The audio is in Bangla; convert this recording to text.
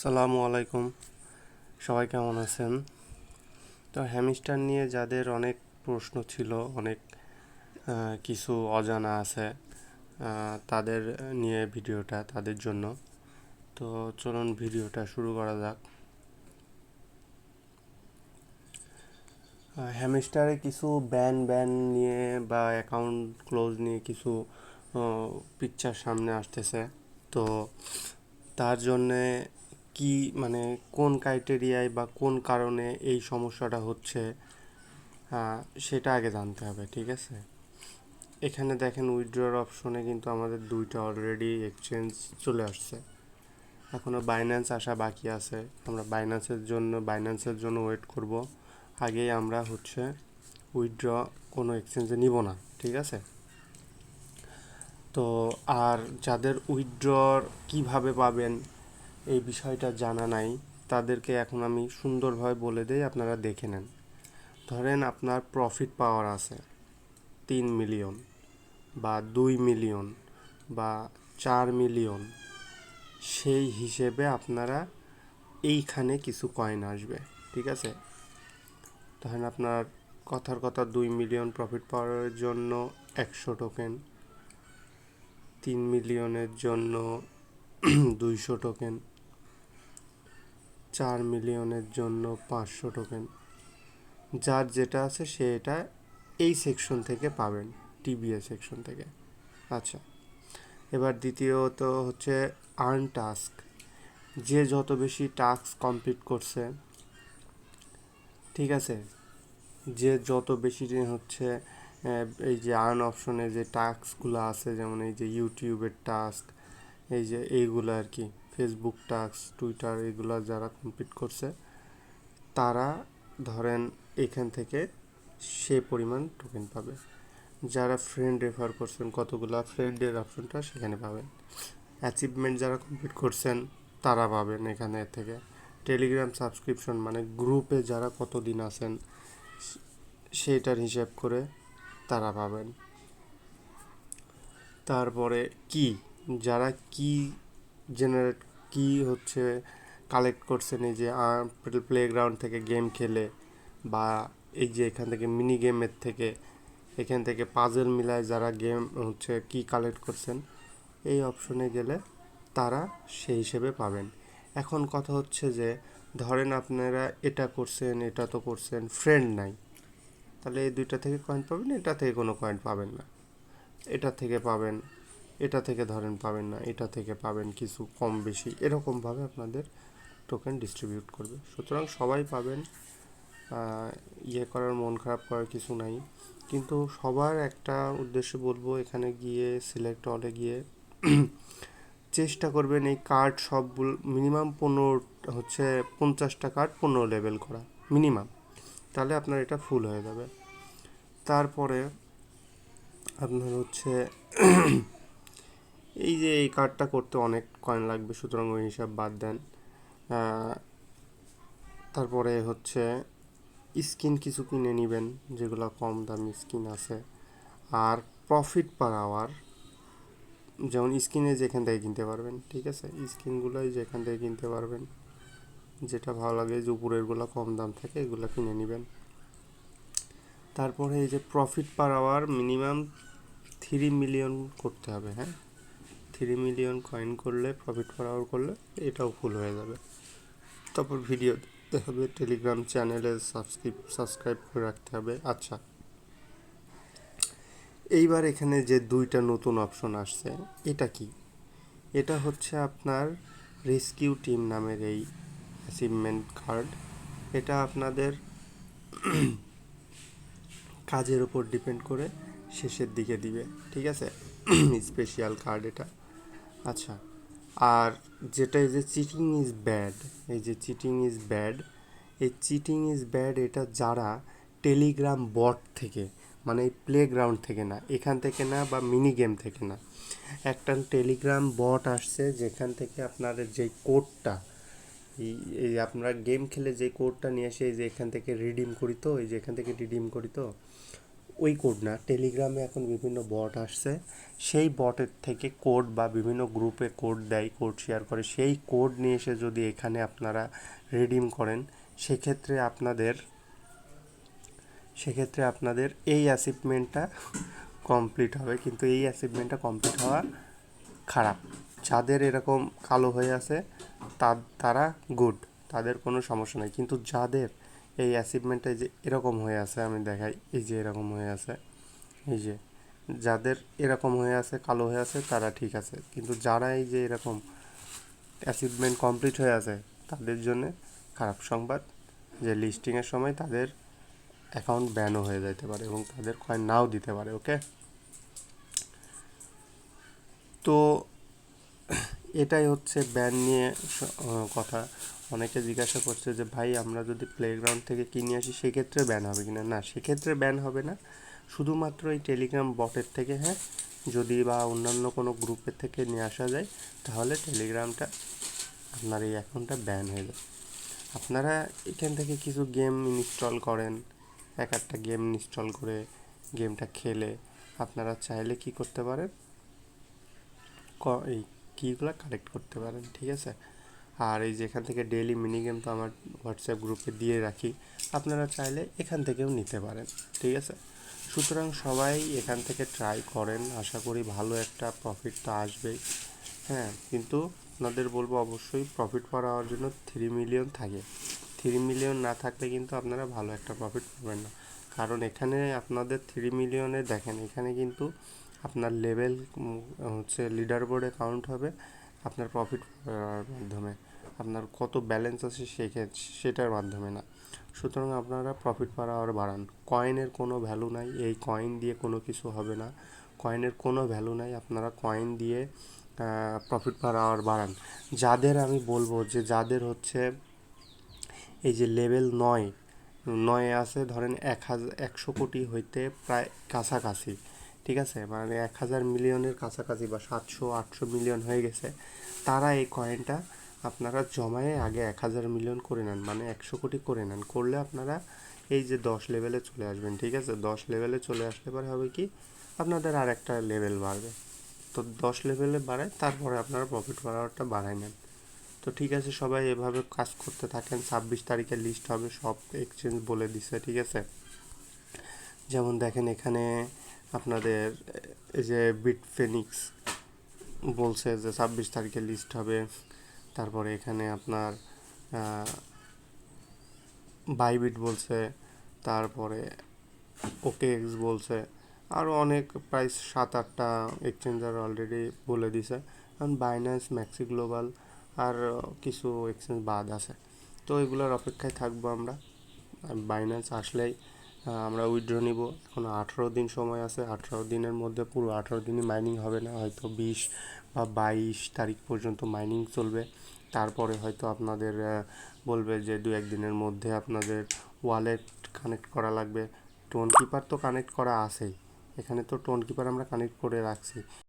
আসসালামু আলাইকুম। সবাই কেমন আছেন? তো হ্যামস্টার নিয়ে যাদের অনেক প্রশ্ন ছিল, অনেক কিছু অজানা আছে, তাদের নিয়ে ভিডিওটা, তাদের জন্য। তো চলুন ভিডিওটা শুরু করা যাক। হ্যামস্টারে কিছু ব্যান নিয়ে বা অ্যাকাউন্ট ক্লোজ নিয়ে কিছু পিকচার সামনে আসতেছে। তো তার জন্যে কি মানে কোন ক্রাইটেরিয়ায় বা কোন কারণে এই সমস্যাটা হচ্ছে, সেটা আগে জানতে হবে, ঠিক আছে? এখানে দেখেন উইথড্রর অপশনে কিন্তু আমাদের দুইটা অলরেডি এক্সচেঞ্জ চলে আসছে। এখনও বাইন্যান্স আসা বাকি আছে। আমরা বাইন্যান্সের জন্য ওয়েট করব। আগেই আমরা উইথড্র কোনো এক্সচেঞ্জে নিব না, ঠিক আছে? তো আর যাদের উইথড্রর কিভাবে পাবেন এই বিষয়টা জানা নাই, তাদেরকে এখন আমি সুন্দরভাবে বলে দেই, আপনারা দেখে নেন। ধরেন আপনার প্রফিট পাওয়ার আছে 3 মিলিয়ন বা 2 মিলিয়ন বা 4 মিলিয়ন, সেই হিসেবে আপনারা এইখানে কিছু কয়েন আসবে, ঠিক আছে? ধরেন আপনার কথার কথা 2 মিলিয়ন প্রফিট পাওয়ার জন্য 100 টোকেন, 3 মিলিয়নের জন্য 200 টোকেন, 4 মিলিয়নের জন্য 500 টোকেন। যার যেটা আছে সে এটা এই সেকশন থেকে পাবেন, টিবিএ সেকশন থেকে। আচ্ছা, এবার দ্বিতীয়ত আর্ন টাস্ক। যে যত বেশি টাস্ক কমপ্লিট করছে, ঠিক আছে, যে যত বেশি এই যে আর্ন অপশনে যে টাস্কগুলো আছে, যেমন এই যে ইউটিউবের টাস্ক, এই যে এইগুলো আর কি, ফেসবুক টাস্ক, টুইটার, এগুলো যারা কমপ্লিট করছে তারা ধরেন এখান থেকে সে পরিমাণ টোকেন পাবে। যারা ফ্রেন্ড রেফার করছেন, কতগুলা ফ্রেন্ডের অপশনটা সেখানে পাবেন। অ্যাচিভমেন্ট যারা কমপ্লিট করছেন তারা পাবেন এখানে থেকে। টেলিগ্রাম সাবস্ক্রিপশন মানে গ্রুপে যারা কতদিন আছেন সেটার হিসাব করে তারা পাবেন। তারপরে কি, যারা কি জেনারেট কি কালেক্ট করছেন, এই যে প্লেগ্রাউন্ড থেকে গেম খেলে, বা এই যে এখান থেকে মিনি গেমের থেকে, এখান থেকে পাজল মিলায় যারা গেম কি কালেক্ট করছেন, এই অপশনে গেলে তারা সেই হিসেবে পাবেন। এখন কথা যে ধরেন আপনারা এটা করছেন, এটা তো করছেন, ফ্রেন্ড নাই, তাহলে এই দুইটা থেকে কয়েন পাবেন, এটা থেকে কোনো কয়েন পাবেন না। এটা থেকে পাবেন, এটা থেকে ধরেন পাবেন না, এটা থেকে পাবেন কিছু কম বেশি, এরকমভাবে আপনাদের টোকেন ডিস্ট্রিবিউট করবে। সুতরাং সবাই পাবেন, করার, মন খারাপ করার কিছু নাই। কিন্তু সবার একটা উদ্দেশ্য বলবো, এখানে গিয়ে সিলেক্ট অলে গিয়ে চেষ্টা করবেন এই কার্ড সবগুলো মিনিমাম 50টা কার্ড 15 লেভেল করা মিনিমাম, তাহলে আপনার এটা ফুল হয়ে যাবে। তারপরে আপনার এই যে এই কার্ডটা করতে অনেক কয়েন লাগবে, সুতরাং ওই হিসাব বাদ দেন। তারপরে স্কিন কিছু কিনে নেবেন, যেগুলো কম দামি স্কিন আছে। আর প্রফিট পার আওয়ার, যেমন স্কিনে যেখান থেকে কিনতে পারবেন, ঠিক আছে, স্কিনগুলোই যেখান থেকে কিনতে পারবেন, যেটা ভালো লাগে, যে উপরেরগুলো কম দাম থাকে এগুলো কিনে নেবেন। তারপরে এই যে profit per hour minimum 3 million করতে হবে, হ্যাঁ, 3 মিলিয়ন কয়েন করলে, প্রফিট পার আওয়ার করলে এটাও ফুল হয়ে যাবে। তারপর ভিডিও দেখতে হবে, টেলিগ্রাম চ্যানেলে সাবস্ক্রাইব করে রাখতে হবে। আচ্ছা, এইবার এখানে যে দুইটা নতুন অপশন আসছে, এটা কি? এটা আপনার রেস্কিউ টিম নামের এই অ্যাচিভমেন্ট কার্ড। এটা আপনাদের কাজের উপর ডিপেন্ড করে শেষের দিকে দিবে, ঠিক আছে? স্পেশাল কার্ড এটা। আচ্ছা, আর যেটা এই যে চিটিং ইজ ব্যাড, এই যে চিটিং ইজ ব্যাড, এই চিটিং ইজ ব্যাড এটা যারা টেলিগ্রাম বট থেকে, মানে এই প্লেগ্রাউন্ড থেকে না, এখান থেকে না, বা মিনি গেম থেকে না, একটা টেলিগ্রাম বট আসছে যেখান থেকে আপনাদের যে কোডটা, এই আপনারা গেম খেলে যে কোডটা নিয়ে এসে এই যে এখান থেকে রিডিম করি তো, এই যে এখান থেকে রিডিম করি তো, ওই কোড না, টেলিগ্রামে এখন বিভিন্ন বট আসছে, সেই বটের থেকে কোড বা বিভিন্ন গ্রুপে কোড দেয়, কোড শেয়ার করে, সেই কোড নিয়ে এসে যদি এখানে আপনারা রিডিম করেন, সেক্ষেত্রে আপনাদের এই অ্যাচিভমেন্টটা কমপ্লিট হবে। কিন্তু এই অ্যাচিভমেন্টটা কমপ্লিট হওয়া খারাপ। যাদের এরকম কালো হয়ে আছে তারা গুড, তাদের কোনো সমস্যা নেই। কিন্তু যাদের এই অ্যাচিভমেন্টে যে এরকম হয়ে আছে, আমি দেখাই, এই যে এরকম হয়ে আছে, এই যে যাদের এরকম হয়ে আছে, কালো হয়ে আছে, তারা ঠিক আছে। কিন্তু যারা এই যে এরকম অ্যাচিভমেন্ট কমপ্লিট হয়ে আছে, তাদের জন্য খারাপ সংবাদ, যে লিস্টিংয়ের সময় তাদের অ্যাকাউন্ট ব্যানও হয়ে যেতে পারে এবং তাদের কয়েন নাও দিতে পারে। ওকে, তো এটাই হচ্ছে ব্যান নিয়ে কথা। অনেকে জিজ্ঞাসা করছে যে ভাই আমরা যদি প্লেগ্রাউন্ড থেকে কিনে আসি সেক্ষেত্রে ব্যান হবে কিনা। না, সেক্ষেত্রে ব্যান হবে না, শুধুমাত্র এই টেলিগ্রাম বটের থেকে। হ্যাঁ, যদি বা অন্যান্য কোনো গ্রুপের থেকে নিয়ে আসা যায়, তাহলে টেলিগ্রামটা আপনার এই অ্যাকাউন্টটা ব্যান হয়ে যায়। আপনারা এখান থেকে কিছু গেম ইনস্টল করেন, একটা গেম ইনস্টল করে গেমটা খেলে আপনারা চাইলে কি করতে পারেন, এই কিগুলো কালেক্ট করতে পারেন। ঠিক আছে, আর এই যে এখান থেকে ডেইলি মিনি গেম তো আমার হোয়াটসঅ্যাপ গ্রুপে দিয়ে রাখি, আপনারা চাইলে এখান থেকেও নিতে পারেন। ঠিক আছে, সুতরাং সবাই এখান থেকে ট্রাই করেন, আশা করি ভালো একটা প্রফিট তো আসবেই। হ্যাঁ, কিন্তু আপনাদের বলবো অবশ্যই প্রফিট পাওয়ার জন্য 3 মিলিয়ন থাকে। 3 মিলিয়ন না থাকলে কিন্তু আপনারা ভালো একটা প্রফিট পাবেন না। কারণ এখানে আপনাদের 3 মিলিয়নে দেখেন, এখানে কিন্তু আপনার লেভেল হচ্ছে লিডার বোর্ডে কাউন্ট হবে আপনার প্রফিট মাধ্যমে, আপনার কত ব্যালেন্স আছে সেটার মাধ্যমে না। সুতরাং আপনারা প্রফিট পার আওয়ার বাড়ান। কয়েনের কোনো ভ্যালু নাই, এই কয়েন দিয়ে কোনো কিছু হবে না, কয়েনের কোনো ভ্যালু নাই। আপনারা কয়েন দিয়ে প্রফিট পার আওয়ার বাড়ান। যাদের আমি বলবো যে যাদের হচ্ছে এই যে লেভেল 9 আছে, ধরেন 100 কোটি হইতে প্রায় কাছাকাছি, ঠিক আছে, মানে 1000 মিলিয়নের কাছাকাছি বা 700-800 মিলিয়ন হয়ে গেছে, তারা এই কয়েনটা আপনারা জমায়ে আগে 1000 মিলিয়ন করে নেন, মানে 100 কোটি করে নেন। করলে আপনারা এই যে 10 লেভেলে চলে আসবেন। ঠিক আছে, 10 লেভেলে চলে আসলে পরে হবে কি, আপনাদের আর একটা লেভেল বাড়বে। তো 10 লেভেলে বাড়ায়, তারপরে আপনারা প্রফিট পাওয়ারটা বাড়ায় নেন। তো ঠিক আছে, সবাই এভাবে কাজ করতে থাকেন। 26 তারিখে লিস্ট হবে, সব এক্সচেঞ্জ বলে দিছে। ঠিক আছে, যেমন দেখেন এখানে আপনাদের এই যে বিটফিনিক্স বলছে যে 26 তারিখে লিস্ট হবে। তারপরে এখানে আপনার বাইবিট বলছে, তারপরে ওকেএক্স বলছে, আরও অনেক প্রায় 7-8টা এক্সচেঞ্জার অলরেডি বলে দিছে। কারণ বাইন্যান্স, ম্যাক্সি গ্লোবাল আর কিছু এক্সচেঞ্জ বাদ আছে। তো এগুলোর অপেক্ষায় থাকবো আমরা। আর বাইন্যান্স আসলেই আমরা উইথড্র নিব। এখন 18 দিন সময় আছে, 18 দিনের মধ্যে পুরো 18 দিনই মাইনিং হবে না, হয়তো 20 বা 22 তারিখ পর্যন্ত মাইনিং চলবে। তারপরে হয়তো আপনাদের বলবে যে 2-1 দিনের মধ্যে আপনাদের ওয়ালেট কানেক্ট করা লাগবে। টোন কিপার তো কানেক্ট করা আছেই, এখানে তো টোন কিপার আমরা কানেক্ট করে রাখছি।